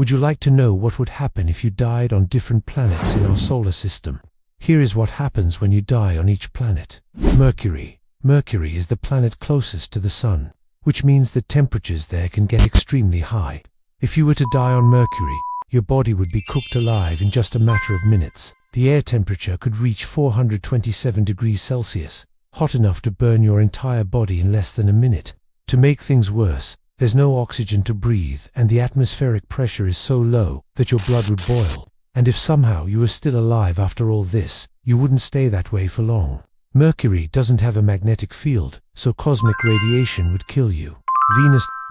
Would you like to know what would happen if you died on different planets in our solar system? Here is what happens when you die on each planet. Mercury. Mercury is the planet closest to the Sun, which means that temperatures there can get extremely high. If you were to die on Mercury, your body would be cooked alive in just a matter of minutes. The air temperature could reach 427 degrees Celsius, hot enough to burn your entire body in less than a minute. To make things worse, there's no oxygen to breathe, and the atmospheric pressure is so low that your blood would boil. And if somehow you were still alive after all this, you wouldn't stay that way for long. Mercury doesn't have a magnetic field, so cosmic radiation would kill you.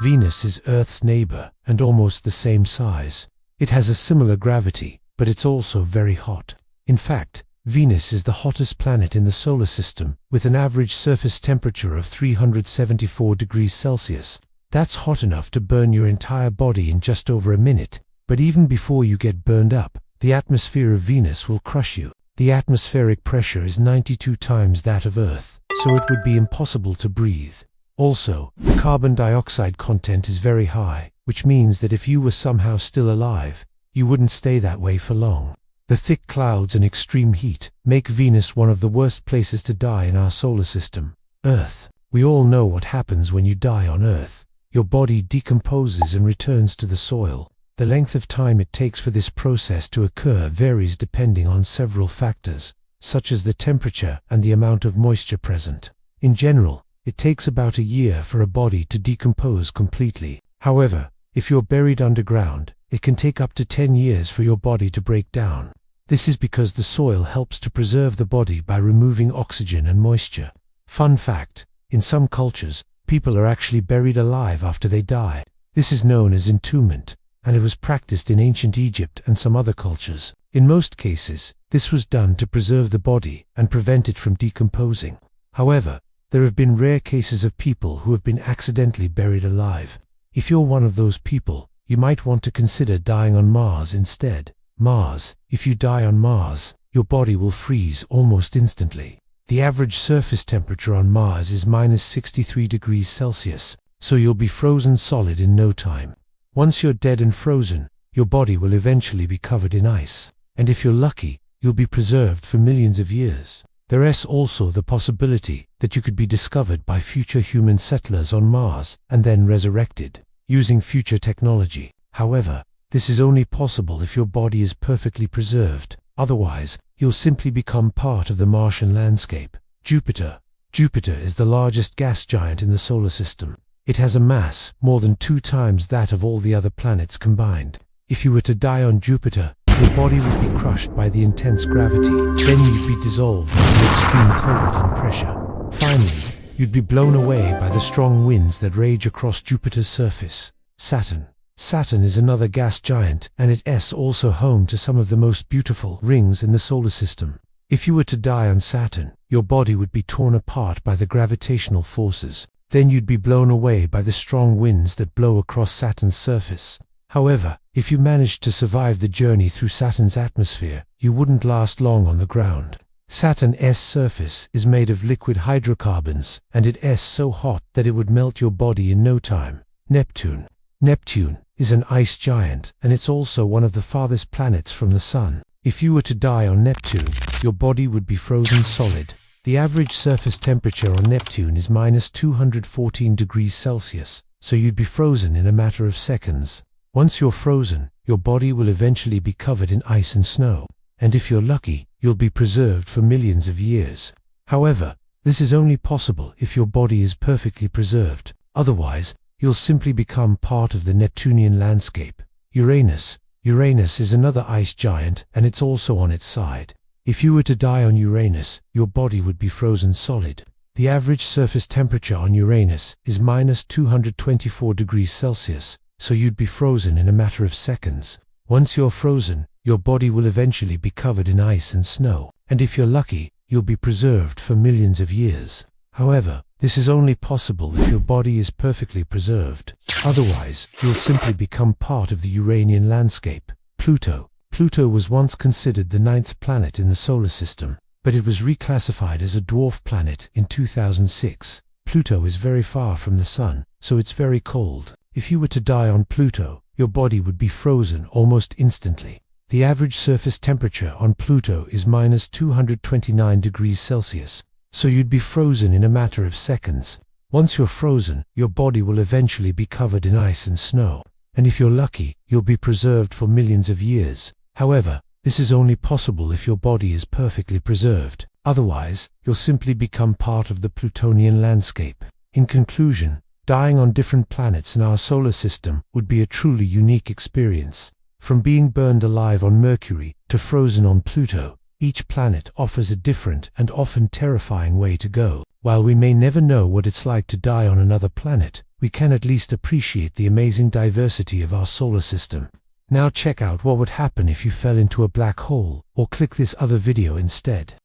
Venus is Earth's neighbor and almost the same size. It has a similar gravity, but it's also very hot. In fact, Venus is the hottest planet in the solar system, with an average surface temperature of 374 degrees Celsius. That's hot enough to burn your entire body in just over a minute. But even before you get burned up, the atmosphere of Venus will crush you. The atmospheric pressure is 92 times that of Earth, so it would be impossible to breathe. Also, the carbon dioxide content is very high, which means that if you were somehow still alive, you wouldn't stay that way for long. The thick clouds and extreme heat make Venus one of the worst places to die in our solar system. Earth. We all know what happens when you die on Earth. Your body decomposes and returns to the soil. The length of time it takes for this process to occur varies depending on several factors, such as the temperature and the amount of moisture present. In general, it takes about a year for a body to decompose completely. However, if you're buried underground, it can take up to 10 years for your body to break down. This is because the soil helps to preserve the body by removing oxygen and moisture. Fun fact, in some cultures, people are actually buried alive after they die. This is known as entombment, and it was practiced in ancient Egypt and some other cultures. In most cases, this was done to preserve the body and prevent it from decomposing. However, there have been rare cases of people who have been accidentally buried alive. If you're one of those people, you might want to consider dying on Mars instead. Mars. If you die on Mars, your body will freeze almost instantly. The average surface temperature on Mars is -63 degrees Celsius, so you'll be frozen solid in no time. Once you're dead and frozen, your body will eventually be covered in ice. And if you're lucky, you'll be preserved for millions of years. There is also the possibility that you could be discovered by future human settlers on Mars and then resurrected, using future technology. However, this is only possible if your body is perfectly preserved. Otherwise, you'll simply become part of the Martian landscape. Jupiter. Jupiter is the largest gas giant in the solar system. It has a mass more than 2 times that of all the other planets combined. If you were to die on Jupiter, your body would be crushed by the intense gravity. Then you'd be dissolved by the extreme cold and pressure. Finally, you'd be blown away by the strong winds that rage across Jupiter's surface. Saturn. Saturn is another gas giant, and it is also home to some of the most beautiful rings in the solar system. If you were to die on Saturn, your body would be torn apart by the gravitational forces. Then you'd be blown away by the strong winds that blow across Saturn's surface. However, if you managed to survive the journey through Saturn's atmosphere, you wouldn't last long on the ground. Saturn's surface is made of liquid hydrocarbons, and it is so hot that it would melt your body in no time. Neptune. Neptune is an ice giant, and it's also one of the farthest planets from the Sun. If you were to die on Neptune, your body would be frozen solid. The average surface temperature on Neptune is -214 degrees Celsius, so you'd be frozen in a matter of seconds. Once you're frozen, your body will eventually be covered in ice and snow, and if you're lucky, you'll be preserved for millions of years. However, this is only possible if your body is perfectly preserved. Otherwise, you'll simply become part of the Neptunian landscape. Uranus. Uranus is another ice giant, and it's also on its side. If you were to die on Uranus, your body would be frozen solid. The average surface temperature on Uranus is -224 degrees Celsius, so you'd be frozen in a matter of seconds. Once you're frozen, your body will eventually be covered in ice and snow, and if you're lucky, you'll be preserved for millions of years. However, this is only possible if your body is perfectly preserved. Otherwise, you'll simply become part of the Uranian landscape. Pluto. Pluto was once considered the 9th planet in the solar system, but it was reclassified as a dwarf planet in 2006. Pluto is very far from the Sun, so it's very cold. If you were to die on Pluto, your body would be frozen almost instantly. The average surface temperature on Pluto is minus 229 degrees Celsius, so you'd be frozen in a matter of seconds. Once you're frozen, your body will eventually be covered in ice and snow, and if you're lucky, you'll be preserved for millions of years. However, this is only possible if your body is perfectly preserved. Otherwise, you'll simply become part of the Plutonian landscape. In conclusion, dying on different planets in our solar system would be a truly unique experience. From being burned alive on Mercury to frozen on Pluto, each planet offers a different and often terrifying way to go. While we may never know what it's like to die on another planet, we can at least appreciate the amazing diversity of our solar system. Now check out what would happen if you fell into a black hole, or click this other video instead.